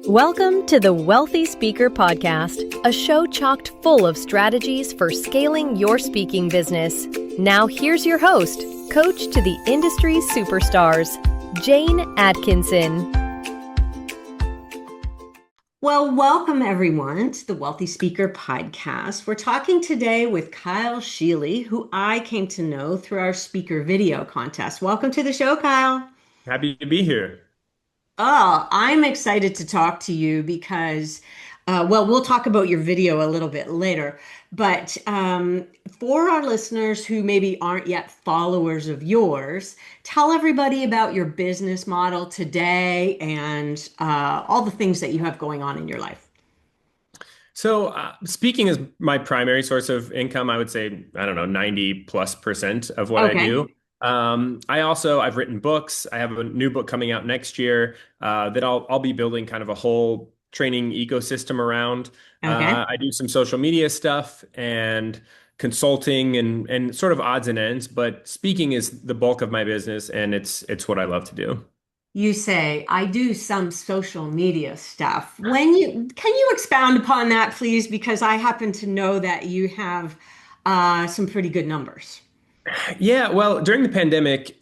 Welcome to the Wealthy Speaker Podcast, a show chocked full of strategies for scaling your speaking business. Now, here's your host, coach to the industry superstars, Jane Atkinson. Well, welcome everyone to the Wealthy Speaker Podcast. We're talking today with Kyle Scheele, who I came to know through our speaker video contest. Welcome to the show, Kyle. Happy to be here. Oh, I'm excited to talk to you because, we'll talk about your video a little bit later. But for our listeners who maybe aren't yet followers of yours, tell everybody about your business model today and all the things that you have going on in your life. So, speaking is my primary source of income. I would say, I don't know, 90+% of what I Okay. do. I've written books. I have a new book coming out next year that I'll be building kind of a whole training ecosystem around. Okay. I do some social media stuff and consulting and sort of odds and ends, but speaking is the bulk of my business, and it's what I love to do. You say, I do some social media stuff. Can you expound upon that, please? Because I happen to know that you have some pretty good numbers. Yeah, well, during the pandemic,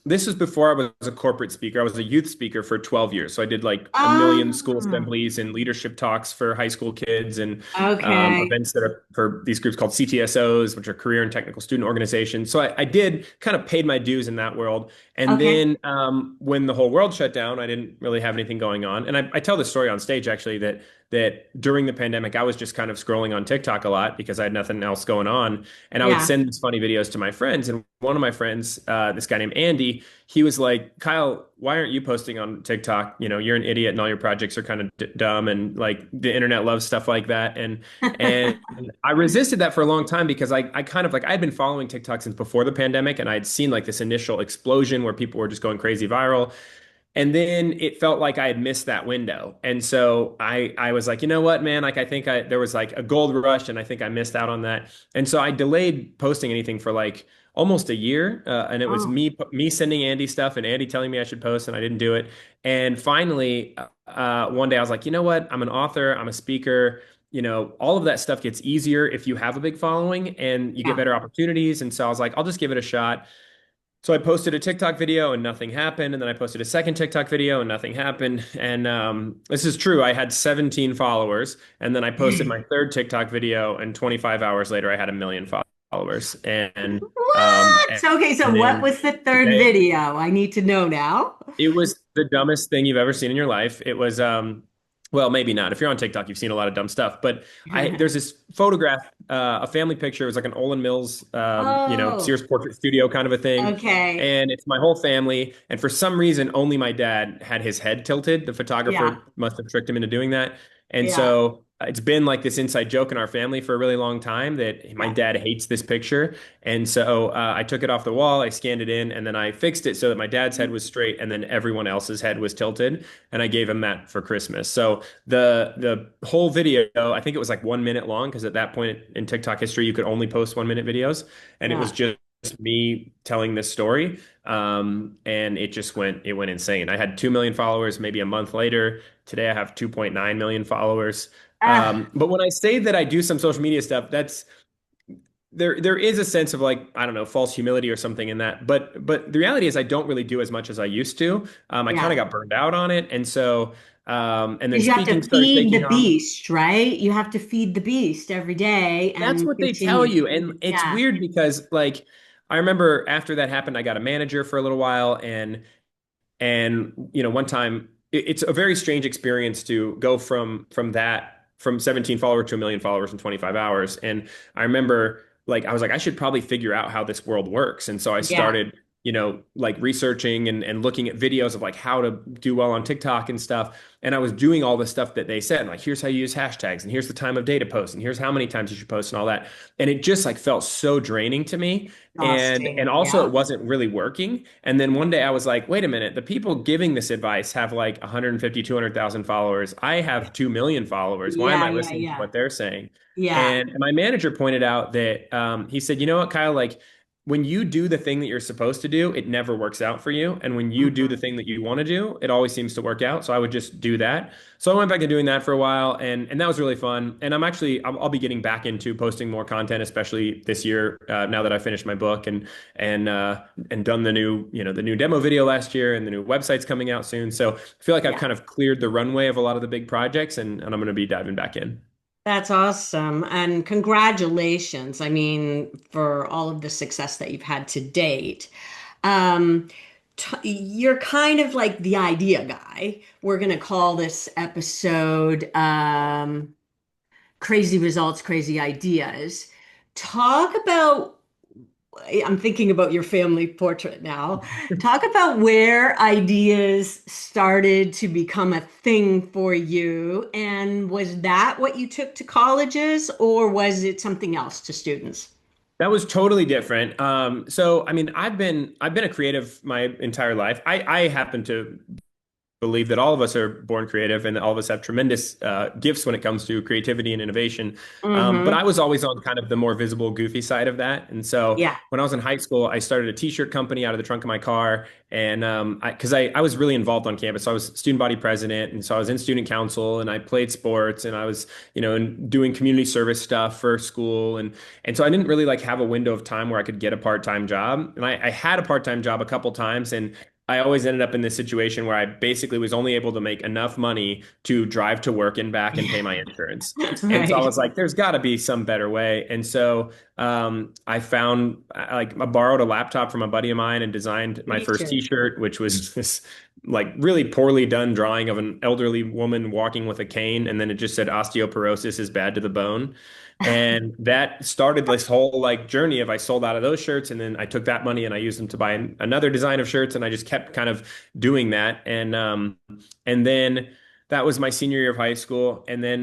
this was before I was a corporate speaker. I was a youth speaker for 12 years. So I did like a million school Ah, assemblies and leadership talks for high school kids and okay. events that are for these groups called CTSOs, which are career and technical student organizations. So I did kind of paid my dues in that world. And Okay. then when the whole world shut down, I didn't really have anything going on. And I tell this story on stage actually that during the pandemic, I was just kind of scrolling on TikTok a lot because I had nothing else going on. And I would Yeah. send these funny videos to my friends. And one of my friends, this guy named Andy, he was like, Kyle, why aren't you posting on TikTok? You know, you're an idiot and all your projects are kind of dumb and like the internet loves stuff like that. And I resisted that for a long time because I kind of like I had been following TikTok since before the pandemic and I had seen like this initial explosion where people were just going crazy viral. And then it felt like I had missed that window. And so I was like, you know what, man? Like I think there was like a gold rush and I think I missed out on that. And so I delayed posting anything for like almost a year. And it was Oh, me sending Andy stuff and Andy telling me I should post and I didn't do it. And finally, one day I was like, you know what? I'm an author, I'm a speaker. You know, all of that stuff gets easier if you have a big following and you get yeah. better opportunities. And so I was like, I'll just give it a shot. So I posted a TikTok video and nothing happened. And then I posted a second TikTok video and nothing happened. And this is true. I had 17 followers. And then I posted my third TikTok video, and 25 hours later, I had a million followers. What? Okay, so And what then was the third today, video? I need to know now. it was the dumbest thing you've ever seen in your life. It was, well, maybe not. If you're on TikTok, you've seen a lot of dumb stuff. But there's this photograph, a family picture. It was like an Olin Mills, Oh, Sears portrait studio kind of a thing. okay. And it's my whole family. And for some reason, only my dad had his head tilted. The Yeah, photographer must have tricked him into doing that. And yeah, so it's been like this inside joke in our family for a really long time that my yeah. dad hates this picture. And so I took it off the wall, I scanned it in, and then I fixed it so that my dad's head was straight and then everyone else's head was tilted. And I gave him that for Christmas. So the whole video, I think it was like 1 minute long, because at that point in TikTok history, you could only post 1 minute videos. And it was Yeah. just me telling this story. And it went insane. I had 2 million followers maybe a month later. Today I have 2.9 million followers. Ah, But when I say that I do some social media stuff, that's there is a sense of like, I don't know, false humility or something in that. But the reality is I don't really do as much as I used to. I kind of yeah. got burned out on it. And so and then Because you have to speaking started feed the taking off. beast, right? You have to feed the beast every day That's and what they tell continue. you. And it's Yeah, weird because like I remember after that happened, I got a manager for a little while and one time it's a very strange experience to go from 17 followers to a million followers in 25 hours. And I remember like I was like, I should probably figure out how this world works. And so I yeah, started, like researching and looking at videos of like how to do well on TikTok and stuff. And I was doing all the stuff that they said, like here's how you use hashtags, and here's the time of day to post, and here's how many times you should post and all that. And it just like felt so draining to me. And exhausting. also Yeah, it wasn't really working. And then one day I was like, wait a minute, the people giving this advice have like 150, 200,000 followers. I have 2 million followers. Why am yeah, I yeah, listening to yeah, what they're saying? yeah. And my manager pointed out that he said, you know what, Kyle, like when you do the thing that you're supposed to do, it never works out for you. And when you do the Mhm. thing that you want to do, it always seems to work out. So I would just do that. So I went back to doing that for a while, and that was really fun. And I'll be getting back into posting more content, especially this year, now that I finished my book and done the new demo video last year, and the new website's coming out soon. So I feel like I've Yeah. kind of cleared the runway of a lot of the big projects, and I'm going to be diving back in. That's awesome. And congratulations, I mean, for all of the success that you've had to date. Um, you're kind of like the idea guy. We're going to call this episode Crazy Results, Crazy Ideas. Talk about I'm thinking about your family portrait now. Talk about where ideas started to become a thing for you. And was that what you took to colleges, or was it something else to students? That was totally different. So I mean, I've been a creative my entire life. I happen to believe that all of us are born creative and all of us have tremendous gifts when it comes to creativity and innovation. But I Mm-hmm. was always on kind of the more visible, goofy side of that. And so Yeah. when I was in high school, I started a t-shirt company out of the trunk of my car. And because I was really involved on campus. So I was student body president. And so I was in student council and I played sports and I was, doing community service stuff for school. And so I didn't really like have a window of time where I could get a part-time job. And I had a part-time job a couple times. And I always ended up in this situation where I basically was only able to make enough money to drive to work and back and pay my insurance. And so I Right. was like, there's got to be some better way. And so I found I borrowed a laptop from a buddy of mine and designed my first T-shirt. t-shirt, which was this like really poorly done drawing of an elderly woman walking with a cane. And then it just said osteoporosis is bad to the bone. And that started this whole like journey of I sold out of those shirts and then I took that money and I used them to buy another design of shirts and I just kept kind of doing that. And then that was my senior year of high school. And then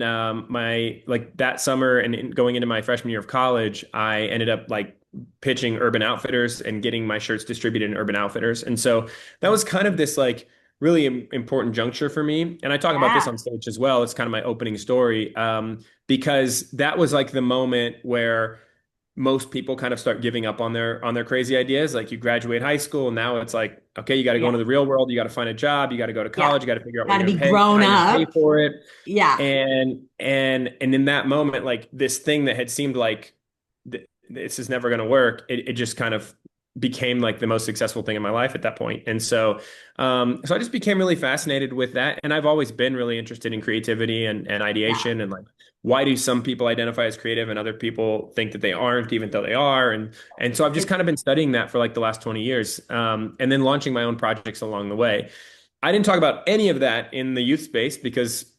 my like that summer and going into my freshman year of college, I ended up like pitching Urban Outfitters and getting my shirts distributed in Urban Outfitters. And so that was kind of this like really important juncture for me. And I talk about this Yeah. on stage as well. It's kind of my opening story. Because that was like the moment where most people kind of start giving up on their crazy ideas. Like you graduate high school, and now it's like, okay, you got to go Yeah. into the real world. You got to find a job. You got to go to Yeah. college. You got to figure out where Got to you're be going to pay, grown how you're going to pay up. for it. Yeah. And in that moment, like this thing that had seemed like this is never going to work, it just kind of became like the most successful thing in my life at that point. And so I just became really fascinated with that. And I've always been really interested in creativity and Yeah. ideation and like why do some people identify as creative and other people think that they aren't, even though they are? And so I've just kind of been studying that for like the last 20 years, and then launching my own projects along the way. I didn't talk about any of that in the youth space because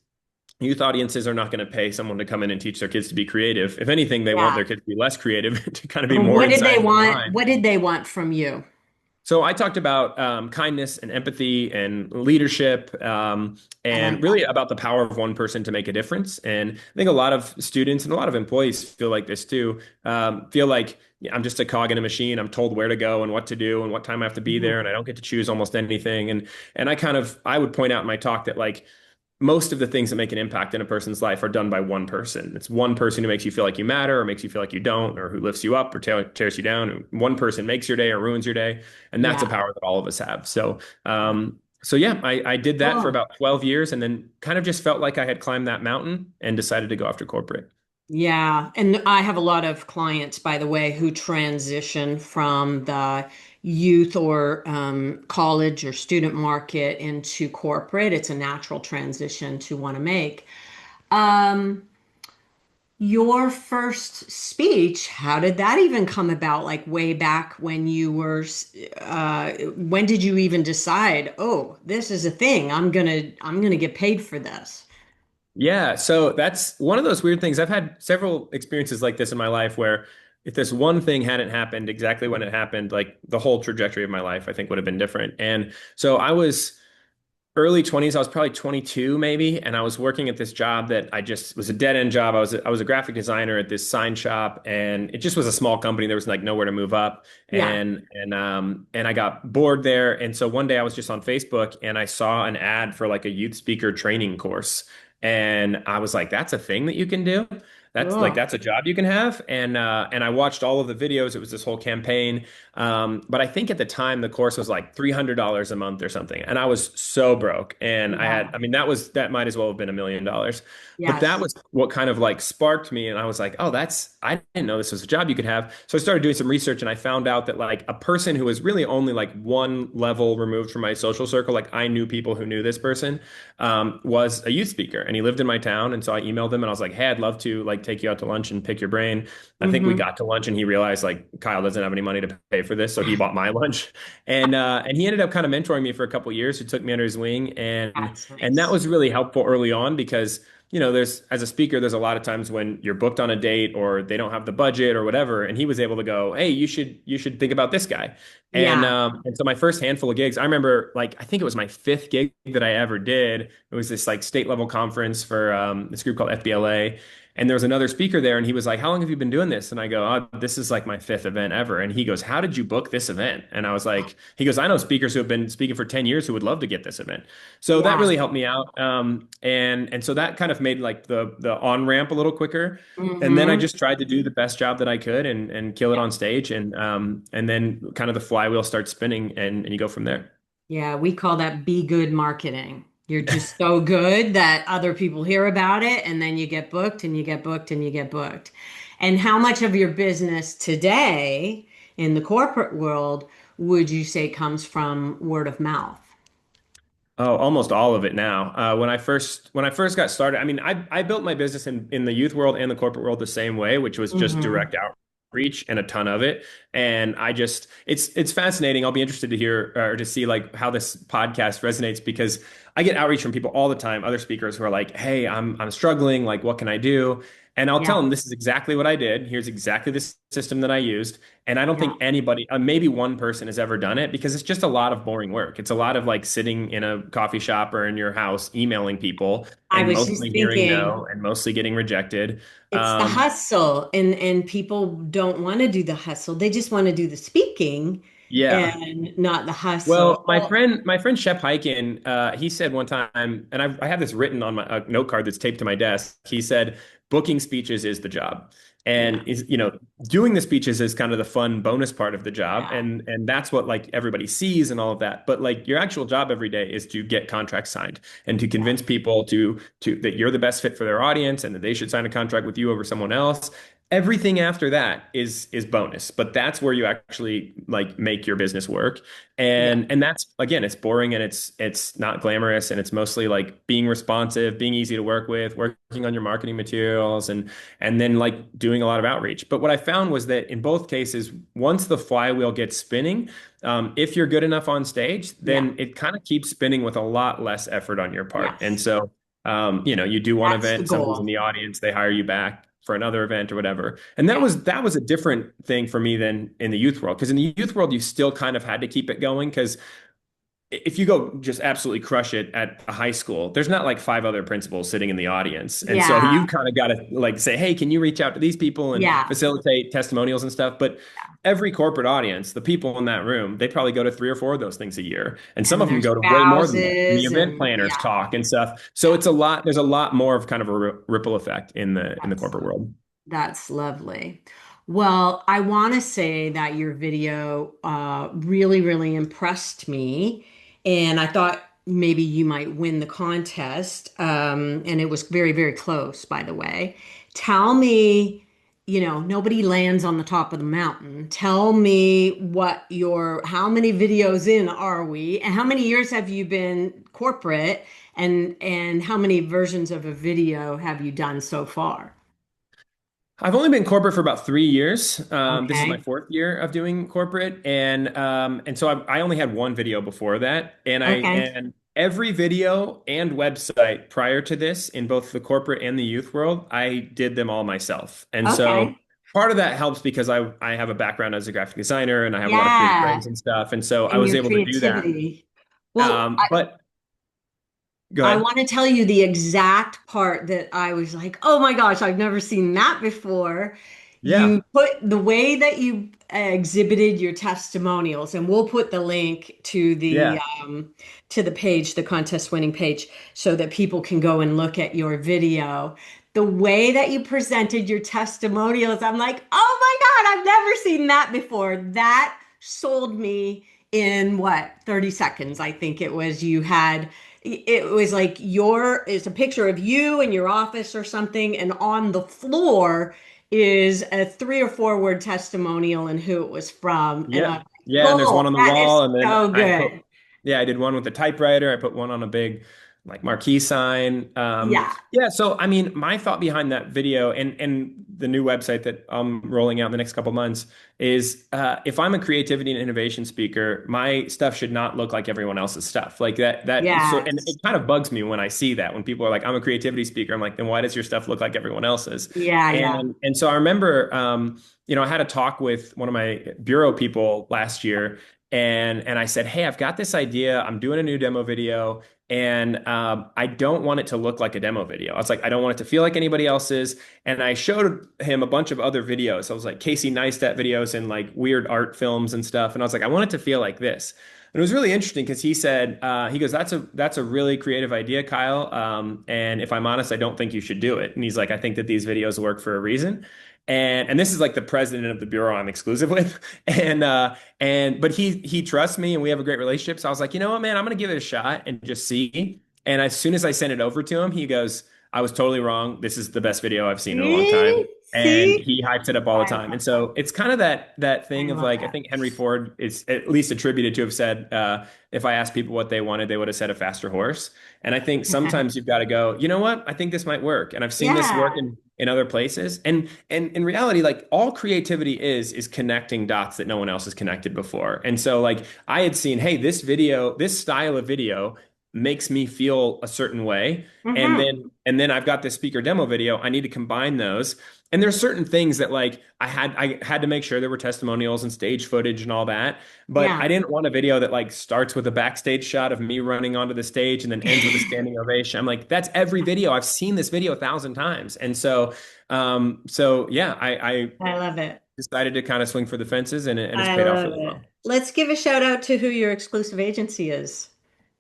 youth audiences are not going to pay someone to come in and teach their kids to be creative. If anything, they want Yeah. their kids to be less creative, to kind of be more What did they inside the want? line. What did they want from you? So I talked about kindness and empathy and leadership, I and like that. really about the power of one person to make a difference. And I think a lot of students and a lot of employees feel like this too. Feel like yeah, I'm just a cog in a machine. I'm told where to go and what to do and what time I have to be there, Mhm. and I don't get to choose almost anything. And I would point out in my talk that like most of the things that make an impact in a person's life are done by one person. It's one person who makes you feel like you matter or makes you feel like you don't, or who lifts you up or tears you down. One person makes your day or ruins your day. And that's a Yeah. power that all of us have. So yeah, I did that for Cool. about 12 years and then kind of just felt like I had climbed that mountain and decided to go after corporate. Yeah, and I have a lot of clients, by the way, who transition from the youth or college or student market into corporate. It's a natural transition to want to make. Um, your first speech, how did that even come about? Like way back when you were, when did you even decide, oh, this is a thing. I'm gonna get paid for this. Yeah, so that's one of those weird things. I've had several experiences like this in my life where if this one thing hadn't happened exactly when it happened, like the whole trajectory of my life, I think would have been different. And so I was early 20s. I was probably 22 maybe, and I was working at this job that I just was a dead end job. I was a graphic designer at this sign shop, and it just was a small company. There was like nowhere to move up, Yeah. and I got bored there. And so one day I was just on Facebook and I saw an ad for like a youth speaker training course, and I was like, "That's a thing that you can do." Cool. that's a job you can have. And I watched all of the videos. It was this whole campaign. But I think at the time the course was like $300 a month or something. And I was so broke. And Yeah. I mean, that might as well have been $1 million. But that Yes. was what kind of like sparked me. And I was like, oh, I didn't know this was a job you could have. So I started doing some research and I found out that like a person who was really only like one level removed from my social circle, like I knew people who knew this person, was a youth speaker and he lived in my town. And so I emailed him and I was like, hey, I'd love to like take you out to lunch and pick your brain. I think we Hmm. got to lunch and he realized like Kyle doesn't have any money to pay for this. So he bought my lunch. And he ended up kind of mentoring me for a couple of years. He took me under his wing. That's And that nice. was really helpful early on because there's as a speaker, there's a lot of times when you're booked on a date or they don't have the budget or whatever. And he was able to go, hey, you should think about this guy. Yeah. And so my first handful of gigs, I remember like I think it was my fifth gig that I ever did. It was this like state level conference for this group called FBLA. And there was another speaker there, and he was like, "How long have you been doing this?" And I go, "Oh, this is like my fifth event ever." And he goes, "How did you book this event?" And I was like, "He goes, I know speakers who have been speaking for 10 years who would love to get this event." So that Yeah. really helped me out. And so that kind of made like the on ramp a little quicker. And then I Hmm. just tried to do the best job that I could and kill it on stage. And then kind of the flywheel starts spinning and you go from there. Yeah, we call that be good marketing. You're just so good that other people hear about it and then you get booked and you get booked and you get booked. And how much of your business today in the corporate world would you say comes from word of mouth? Oh, almost all of it now. When I first got started, I mean, I built my business in the youth world and the corporate world the same way, which was just Hmm. direct outreach and a ton of it. And it's fascinating. I'll be interested to hear or to see like how this podcast resonates because I get outreach from people all the time, other speakers who are like, "Hey, I'm struggling. Like, what can I do?" And I'll tell Yeah, them this is exactly what I did. Here's exactly the system that I used. And I don't yeah. think anybody, maybe one person has ever done it because it's just a lot of boring work. It's a lot of like sitting in a coffee shop or in your house emailing people I and was just mostly hearing thinking no and mostly getting rejected. it's the Um, hustle and people don't want to do the hustle. They just want to do the speaking yeah. and not the hustle. Well, my friend Shep Hyken, he said one time, and I have this written on my note card that's taped to my desk. He said, "Booking speeches is the job, Yeah, and doing the speeches is kind of the fun bonus part of the job, yeah, and that's what like everybody sees and all of that. But like your actual job every day is to get contracts signed and to yeah, convince people to that you're the best fit for their audience and that they should sign a contract with you over someone else." Everything after that is bonus, but that's where you actually like make your business work. yeah, And that's again, it's boring and it's not glamorous and it's mostly like being responsive, being easy to work with, working on your marketing materials and then like doing a lot of outreach. But what I found was that in both cases, once the flywheel gets spinning, if you're good enough on stage, yeah. then it kind of keeps spinning with a lot less effort on your part. And Yes, so you do one that's the event, somebody's in goal. the audience, they hire you back for another event or whatever. And that Yeah, was that was a different thing for me than in the youth world. Because in the youth world, you still kind of had to keep it going because if you go just absolutely crush it at a high school, there's not like five other principals sitting in the audience. And so yeah, you kind of got to like say, hey, can you reach out to these people and yeah. facilitate testimonials and stuff? But every corporate audience, the people in that room, they probably go to three or four of those things a year. And some And of them their go to way more than that. And the spouses event and planners yeah, talk and stuff. So yeah. there's a lot more of kind of a ripple effect in the That's corporate world. That's lovely. Well, I want to say that your video really, really impressed me. And I thought maybe you might win the contest. And it was very, very close, by the way. Tell me, nobody lands on the top of the mountain. Tell me how many videos in are we? And how many years have you been corporate? And how many versions of a video have you done so far? I've only been corporate for about 3 years. This is my Okay. fourth year of doing corporate, and so I only had one video before that, Okay. and every video and website prior to this in both the corporate and the youth world, I did them all myself, and so Okay. part of that helps because I have a background as a graphic designer and I have a lot of creative Yeah. brains and stuff, and so I And was your able to do that. creativity. Well, But go I ahead. want to tell you the exact part that I was like, oh my gosh, I've never seen that before. Yeah, You put the way that you exhibited your testimonials, and we'll put the link yeah. to the page, the contest winning page, so that people can go and look at your video. the way that you presented your testimonials, I'm like, oh my God, I've never seen that before. That sold me in what, 30 seconds, I think it was. It was like it's a picture of you in your office or something, and on the floor is a 3 or 4 word testimonial and who it was from. And Yeah. I'm like, Yeah. And there's one cool, on the that is wall. And then so I put, good. yeah, I did one with the typewriter. I put one on a big like marquee sign. Yeah. Yeah. So, I mean, my thought behind that video and the new website that I'm rolling out in the next couple months is if I'm a creativity and innovation speaker, my stuff should not look like everyone else's stuff. Like that. So, and it Yes. kind of bugs me when I see that when people are like, I'm a creativity speaker. I'm like, then why does your stuff look like everyone else's? Yeah, yeah. And so I remember, I had a talk with one of my bureau people last year, and I said, "Hey, I've got this idea. I'm doing a new demo video, and I don't want it to look like a demo video. I was like, I don't want it to feel like anybody else's." And I showed him a bunch of other videos. I was like Casey Neistat videos and like weird art films and stuff. And I was like, I want it to feel like this. And it was really interesting because he said, he goes, that's a really creative idea, Kyle. And if I'm honest, I don't think you should do it. And he's like, I think that these videos work for a reason. And this is like the president of the bureau I'm exclusive with. But he trusts me and we have a great relationship. So I was like, you know what, man, I'm gonna give it a shot and just see. And as soon as I sent it over to him, he goes, I was totally wrong. This is the best video I've seen in a long time. See? And See? he hypes it up all the I time. love And that. so it's kind of that I thing of love like, I that. think Henry Ford is at least attributed to have said, if I asked people what they wanted, they would have said a faster horse. And I think sometimes you've got to go, you know what? I think this might work. And I've seen this work Yeah. in other places. And in reality, like all creativity is connecting dots that no one else has connected before. And so like I had seen, hey, this style of video makes me feel a certain way. Hmm. And then I've got this speaker demo video. I need to combine those. And there's certain things that like I had to make sure there were testimonials and stage footage and all that. But Yeah. I didn't want a video that like starts with a backstage shot of me running onto the stage and then ends with a standing ovation. I'm like, that's every video. I've seen this video 1,000 times. And so yeah, I I love it. decided to kind of swing for the fences and it's I paid off love really it. well. Let's give a shout out to who your exclusive agency is.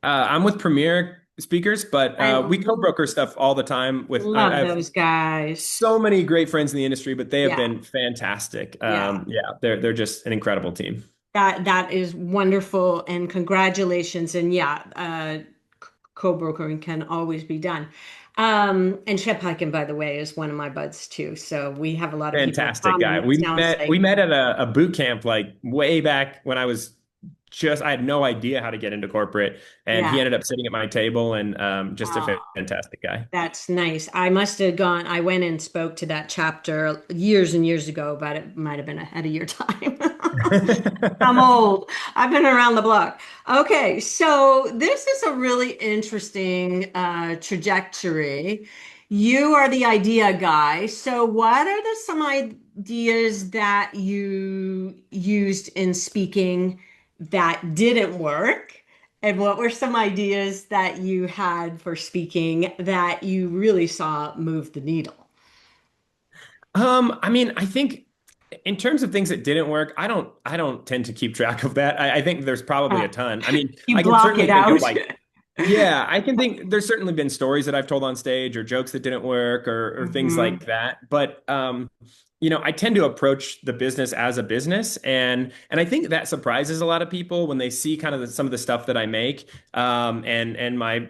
I'm with Premier Speakers, but I we co-broker stuff all the time with I love have those guys. so many great friends in the industry, but they have Yeah. been fantastic. Yeah. Yeah, they're just an incredible team. That is wonderful and congratulations. And yeah, co-brokering can always be done. And Shep Hyken, by the way, is one of my buds too. So we have a lot of people in Fantastic guy. common, it sounds We like. met at a boot camp like way back when I had no idea how to get into corporate, and he Yeah. ended up sitting at my table and just a Oh, fantastic guy. that's nice. I went and spoke to that chapter years and years ago, but it might have been ahead of your time. I'm old. I've been around the block. Okay, so this is a really interesting trajectory. You are the idea guy. So, what are some ideas that you used in speaking that didn't work? And what were some ideas that you had for speaking that you really saw move the needle? I mean, I think in terms of things that didn't work, I don't tend to keep track of that. I think there's probably Uh, a ton. I mean, you I can block certainly it think of out. like, yeah, I can think there's certainly been stories that I've told on stage or jokes that didn't work or things Hmm. like that. But I tend to approach the business as a business, and I think that surprises a lot of people when they see kind of some of the stuff that I make, and my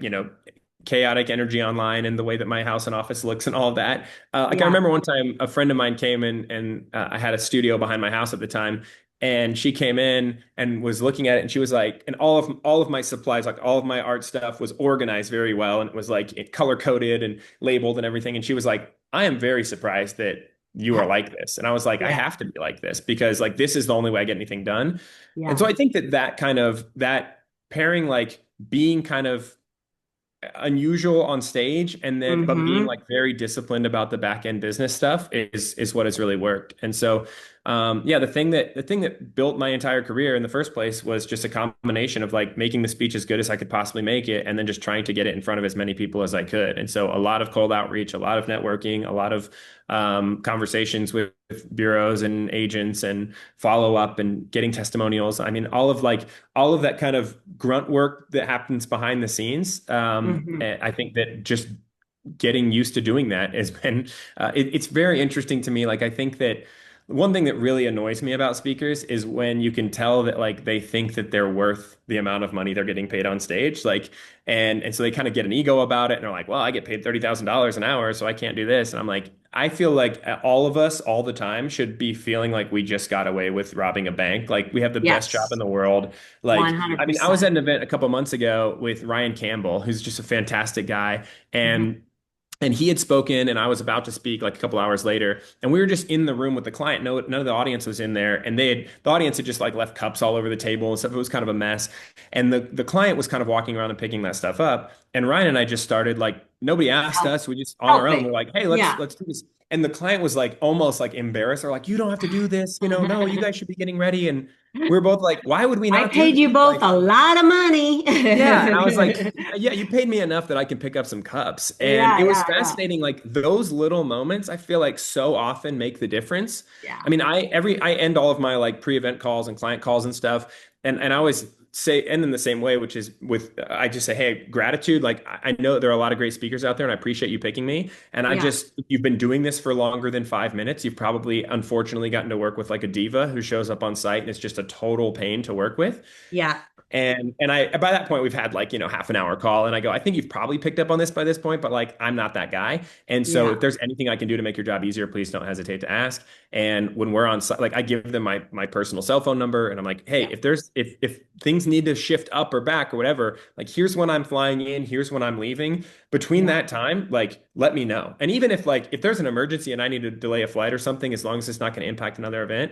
chaotic energy online and the way that my house and office looks and all of that. Like I Yeah, remember one time a friend of mine came in and I had a studio behind my house at the time. And she came in and was looking at it, and she was like, and all of my supplies, like all of my art stuff, was organized very well, and it was like color coded and labeled and everything. And she was like, "I am very surprised that you are like this." And I was like, "I yeah, have to be like this because like this is the only way I get anything done." And so yeah. I think that kind of that pairing, like being kind of unusual on stage and then but being Hmm. like very disciplined about the back end business stuff is what has really worked. And so yeah, the thing that built my entire career in the first place was just a combination of like making the speech as good as I could possibly make it and then just trying to get it in front of as many people as I could. And so a lot of cold outreach, a lot of networking, a lot of conversations with bureaus and agents and follow up and getting testimonials. I mean, all of that kind of grunt work that happens behind the scenes. Hmm. I think that just getting used to doing that has been it's very interesting to me. Like I think that one thing that really annoys me about speakers is when you can tell that like they think that they're worth the amount of money they're getting paid on stage. Like and so they kind of get an ego about it and they're like, well, I get paid $30,000 an hour, so I can't do this. And I'm like, I feel like all of us all the time should be feeling like we just got away with robbing a bank. Like we have the best job in Yes, the world. Like, I mean, I was 100%. at an event a couple months ago with Ryan Campbell, who's just a fantastic guy. Mhm. And he had spoken and I was about to speak like a couple hours later and we were just in the room with the client. No, none of the audience was in there and the audience had just like left cups all over the table and stuff. It was kind of a mess. And the client was kind of walking around and picking that stuff up. And Ryan and I just started like, nobody asked Help, us. We just on our own. We're helping. like, hey, Yeah. let's do this. And the client was like almost like embarrassed or like, you don't have to do this. No, you guys should be getting ready. And we are both like, why would we I not do paid you this? both Like, a lot of money. yeah, and I was like, yeah, you paid me enough that I can pick up some cups. And Yeah, it was yeah, yeah. fascinating. Like those little moments, I feel like so often make the difference. Yeah. I mean, I end all of my like pre-event calls and client calls and stuff, and I always say end in the same way, which is with I just say, hey, gratitude. Like I know there are a lot of great speakers out there, and I appreciate you picking me. And I Yeah. just if you've been doing this for longer than 5 minutes. You've probably unfortunately gotten to work with like a diva who shows up on site and it's just a total pain to work with. Yeah. And I by that point we've had like, half an hour call and I go, I think you've probably picked up on this by this point, but like I'm not that guy. And so Yeah. if there's anything I can do to make your job easier, please don't hesitate to ask. And when we're on site, like I give them my personal cell phone number and I'm like, hey, Yeah. if things need to shift up or back or whatever, like here's when I'm flying in, here's when I'm leaving. Between Yeah. that time, like let me know. And even if there's an emergency and I need to delay a flight or something, as long as it's not going to impact another event,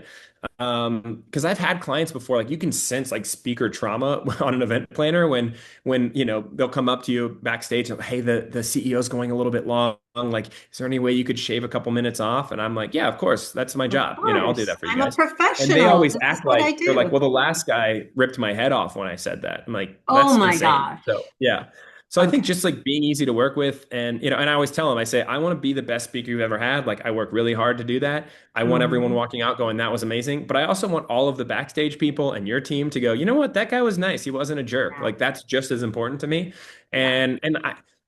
because I've had clients before, like you can sense like speaker trauma on an event planner when they'll come up to you backstage and hey, the CEO's going a little bit long. Like, is there any way you could shave a couple minutes off? And I'm like, yeah, of course, that's my Of job. I'll do course. that for you I'm a guys. And they professional. always This is act what I like they're like, do. well, the last guy ripped my head off when I said that. I'm like, Oh that's my insane. gosh. So yeah. So I think Okay. just like being easy to work with and I always tell them, I say, I want to be the best speaker you've ever had. Like I work really hard to do that. I want everyone Hmm. walking out going, that was amazing. But I also want all of the backstage people and your team to go, you know what? That guy was nice. He wasn't a jerk. Yeah. Like that's just as important to me. Yeah.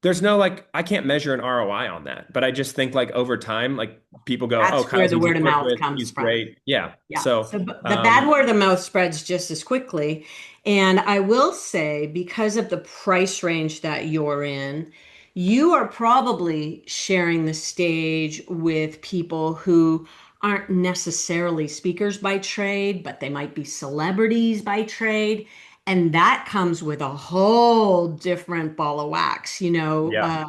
There's no like, I can't measure an ROI on that. But I just think like over time, like people go, oh, That's where Kyle's the easy word to of work mouth with. comes He's from. great. Yeah. Yeah. So, So the bad word of mouth spreads just as quickly. And I will say, because of the price range that you're in, you are probably sharing the stage with people who aren't necessarily speakers by trade, but they might be celebrities by trade. And that comes with a whole different ball of wax. yeah,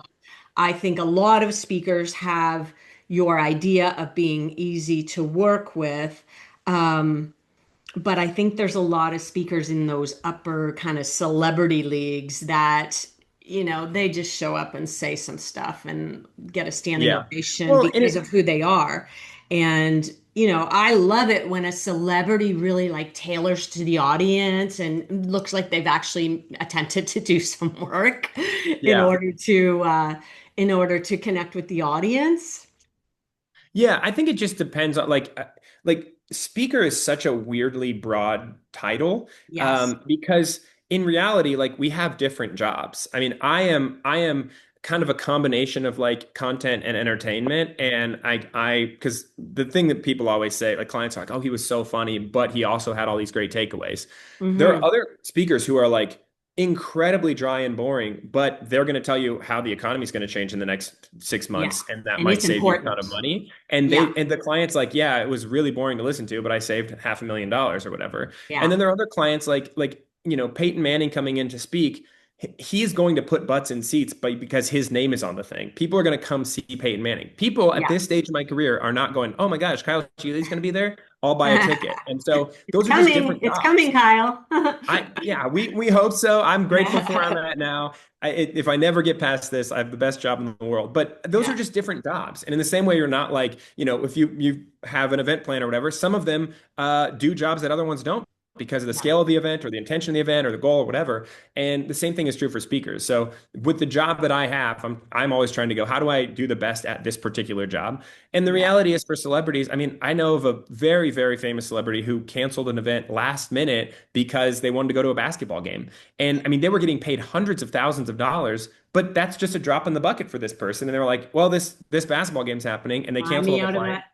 I think a lot of speakers have your idea of being easy to work with. Um, but I think there's a lot of speakers in those upper kind of celebrity leagues that, they just show up and say some stuff and get a standing yeah. ovation Well, and because of who they are. And, I love it when a celebrity really like tailors to the audience and looks like they've actually attempted to do some work in yeah. order to connect with the audience. Yeah, I think it just depends on like speaker is such a weirdly broad title Yes. because in reality like we have different jobs. I mean, I am kind of a combination of like content and entertainment and I because the thing that people always say like clients are like, "Oh, he was so funny, but he also had all these great takeaways." There are Hmm. other speakers who are like incredibly dry and boring, but they're going to tell you how the economy is going to change in the next six Yeah. months, and that And might it's save you a ton of important. money. And Yeah. the client's like, yeah, it was really boring to listen to, but I saved $500,000 or whatever. And Yeah. then there are other clients like Peyton Manning coming in to speak. He's going to put butts in seats, but because his name is on the thing, people are going to come see Peyton Manning. People at Yeah. this stage of my career are not going, "Oh my gosh, Kyle Scheele's going to be there. I'll buy a ticket." And so It's those are just coming. different It's coming, jobs. Kyle. Yeah, we hope so. I'm grateful for where I'm at now. If I never get past this, I have the best job in the world. But those are Yeah. just different jobs. And in the same way, you're not like, if you have an event plan or whatever, some of them do jobs that other ones don't because of the Yeah. scale of the event or the intention of the event or the goal or whatever. And the same thing is true for speakers. So with the job that I have, I'm always trying to go, how do I do the best at this particular job? And the Yeah. reality is for celebrities, I mean, I know of a very, very famous celebrity who canceled an event last minute because they wanted to go to a basketball game. And I mean, they were getting paid hundreds of thousands of dollars, but that's just a drop in the bucket for this person. And they were like, well, this basketball game's happening, and they Buy canceled me on the out of client. that.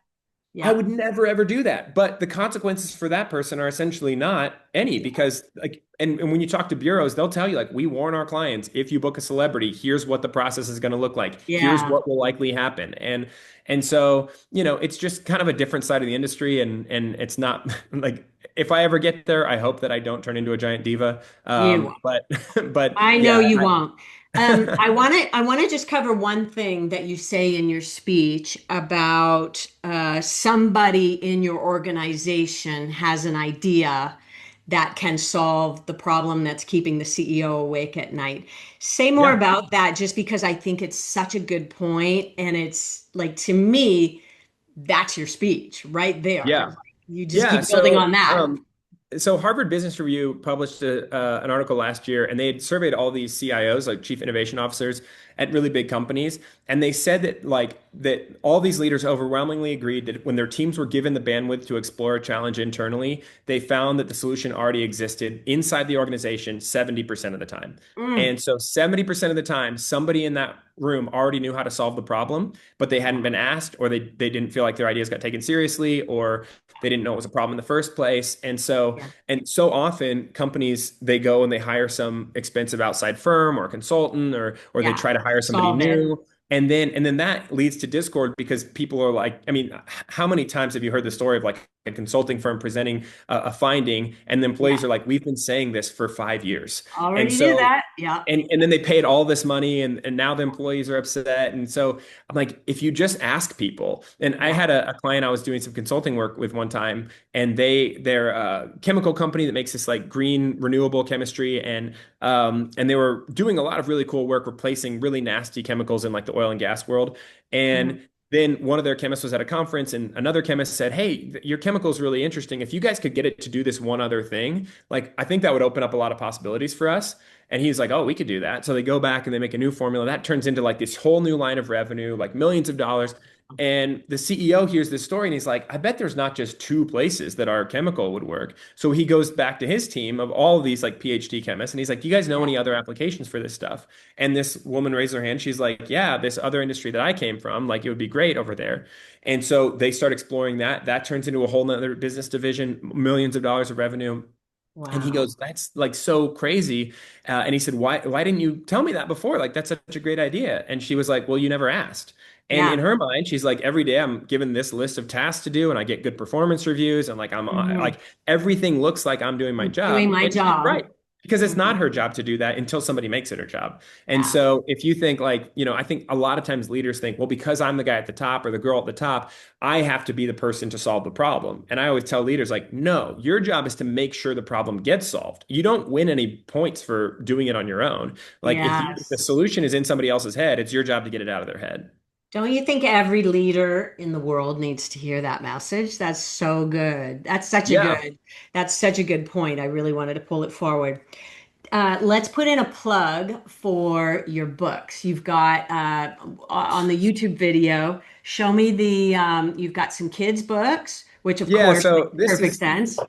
I Yeah. would never ever do that. But the consequences for that person are essentially not any Yeah. because like and when you talk to bureaus, they'll tell you like we warn our clients if you book a celebrity, here's what the process is going to look like. Here's Yeah. what will likely happen. And so, it's just kind of a different side of the industry and it's not like if I ever get there, I hope that I don't turn into a giant diva. You But but I know yeah, you won't. I want to just cover one thing that you say in your speech about somebody in your organization has an idea that can solve the problem that's keeping the CEO awake at night. Say more yeah, about that, just because I think it's such a good point, and it's like to me, that's your speech right there. yeah. Like, you just Yeah, keep building on so that. Harvard Business Review published an article last year, and they had surveyed all these CIOs, like chief innovation officers, at really big companies, and they said that all these leaders overwhelmingly agreed that when their teams were given the bandwidth to explore a challenge internally, they found that the solution already existed inside the organization 70% of the time. Mm, And so 70% of the time, somebody in that room already knew how to solve the problem, but they hadn't yeah, been asked, or they didn't feel like their ideas got taken seriously, or they didn't know it was a problem in the first place. yeah, And so often companies they go and they hire some expensive outside firm or consultant or they yeah. try to hire somebody Solve it. new. And then that leads to discord because people are like, I mean, how many times have you heard the story of like a consulting firm presenting a finding and the Yeah. employees are like, we've been saying this for 5 years. And Already do so that. Yeah. and then they paid all this money and now the employees are upset. And so I'm like, if you just ask people, and I Yeah. had a client I was doing some consulting work with one time, and they're a chemical company that makes this like green renewable chemistry, and they were doing a lot of really cool work replacing really nasty chemicals in like the oil and gas world. Mhm. And then one of their chemists was at a conference, and another chemist said, "Hey, your chemical is really interesting. If you guys could get it to do this one other thing, like I think that would open up a lot of possibilities for us." And he's like, "Oh, we could do that." So they go back and they make a new formula that turns into like this whole new line of revenue, like millions of dollars. And the CEO hears this story and he's like, "I bet there's not just two places that our chemical would work." So he goes back to his team of all of these like PhD chemists and he's like, "Do you guys know Yeah. any other applications for this stuff?" And this woman raised her hand. She's like, "Yeah, this other industry that I came from, like it would be great over there." And so they start exploring that. That turns into a whole nother business division, millions of dollars of revenue. And he Wow. goes, "That's like so crazy." And he said, "Why didn't you tell me that before? Like, that's such a great idea." And she was like, "Well, you never asked." And Yeah. in her mind, she's like, every day I'm given this list of tasks to do, and I get good performance reviews, and like Mhm. like everything looks like I'm doing my I'm doing job. my And she's job. right. Because it's not Mhm. her job to do that until somebody makes it her job. And Yeah. so if you think like, I think a lot of times leaders think, well, because I'm the guy at the top or the girl at the top, I have to be the person to solve the problem. And I always tell leaders, like, no, your job is to make sure the problem gets solved. You don't win any points for doing it on your own. Like, if the Yes. solution is in somebody else's head, it's your job to get it out of their head. Don't you think every leader in the world needs to hear that message? That's so good. Yeah. That's such a good point. I really wanted to pull it forward. Let's put in a plug for your books. You've got on the YouTube video, show me you've got some kids' books, which of Yeah. course So makes perfect sense.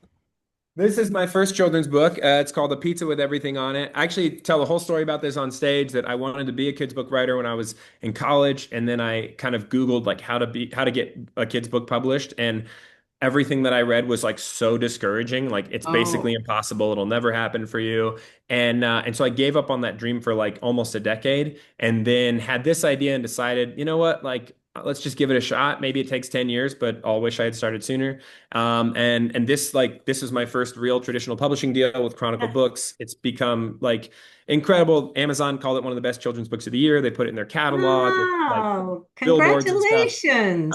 this is my first children's book. It's called A Pizza with Everything on It. I actually tell the whole story about this on stage that I wanted to be a kids book writer when I was in college, and then I kind of Googled like how to get a kids book published, and everything that I read was like so discouraging. Like it's basically Oh, impossible. It'll never happen for you. And so I gave up on that dream for like almost a decade, and then had this idea and decided, you know what, like let's just give it a shot. Maybe it takes 10 years, but I'll wish I had started sooner. And this is my first real traditional publishing deal with Chronicle Books. It's become like incredible. Amazon called it one of the best children's books of the year. They put it in their catalog with like wow. billboards and stuff. Congratulations.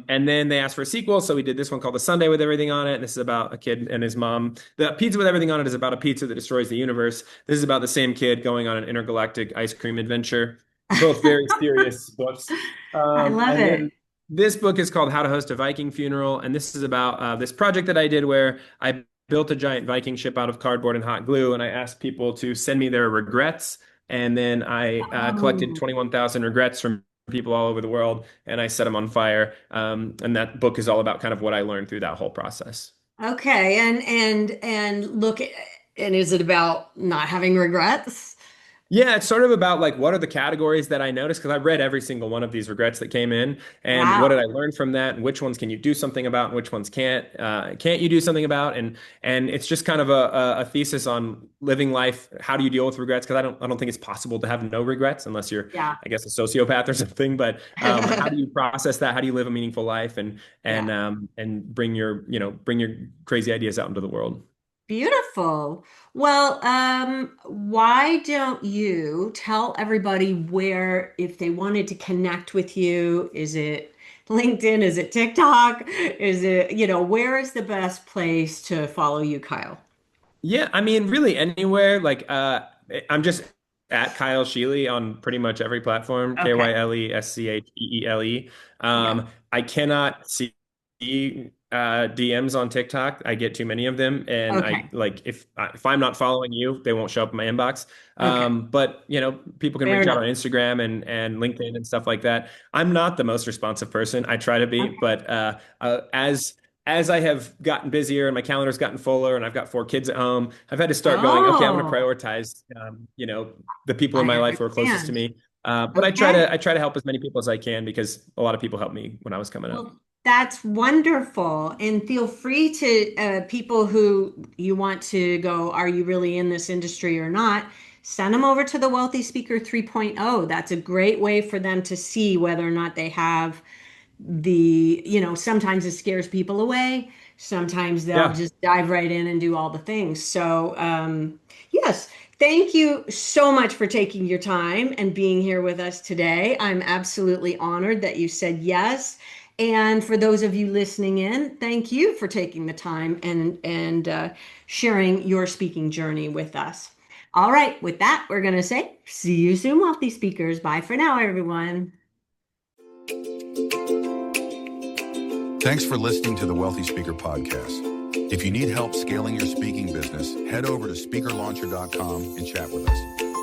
And then they asked for a sequel, so we did this one called The Sunday with Everything on It. This is about a kid and his mom. The Pizza with Everything on It is about a pizza that destroys the universe. This is about the same kid going on an intergalactic ice cream adventure. Both very serious books. I love And it. then this book is called How to Host a Viking Funeral, and this is about this project that I did where I built a giant Viking ship out of cardboard and hot glue, and I asked people to send me their regrets. And then I collected Oh, 21,000 regrets from people all over the world, and I set them on fire. And that book is all about kind of what I learned through that whole process. okay. And look, and is it about not having regrets? Yeah, it's sort of about like what are the categories that I noticed because I read every single one of these regrets that came in, and what did I Wow. learn from that, and which ones can you do something about, and which ones can't you do something about, and it's just kind of a thesis on living life. How do you deal with regrets? Because I don't think it's possible to have no regrets unless you're, Yeah. I guess, a sociopath or something. But how do you process that? How do you live a meaningful life and Yeah. bring your bring your crazy ideas out into the world? Beautiful. Well, why don't you tell everybody where, if they wanted to connect with you, is it LinkedIn? Is it TikTok? Is it, where is the best place to follow you, Kyle? Yeah, I mean, really anywhere. Like, I'm just at Kyle Scheele on pretty much every platform. Okay. KYLESCHEELE. Yeah. I cannot see DMs on TikTok. I get too many of them, and I Okay. like if I'm not following you, they won't show up in my inbox. Okay. But people can Fair reach out enough. on Instagram and LinkedIn and stuff like that. I'm not the most responsive person. I try to be, Okay. but as I have gotten busier and my calendar's gotten fuller and I've got 4 kids at home, I've had to start going, okay, I'm going to Oh, prioritize, the people in I my life who are closest to understand. me. But Okay. I try to help as many people as I can because a lot of people helped me when I was coming up. Well, that's wonderful. And feel free to people who you want to go, are you really in this industry or not? Send them over to the Wealthy Speaker 3.0. That's a great way for them to see whether or not they have sometimes it scares people away. Sometimes they'll Yeah. just dive right in and do all the things. So, yes, thank you so much for taking your time and being here with us today. I'm absolutely honored that you said yes. And for those of you listening in, thank you for taking the time and sharing your speaking journey with us. All right, with that, we're going to say, see you soon, wealthy speakers. Bye for now, everyone. Thanks for listening to the Wealthy Speaker Podcast. If you need help scaling your speaking business, head over to speakerlauncher.com and chat with us.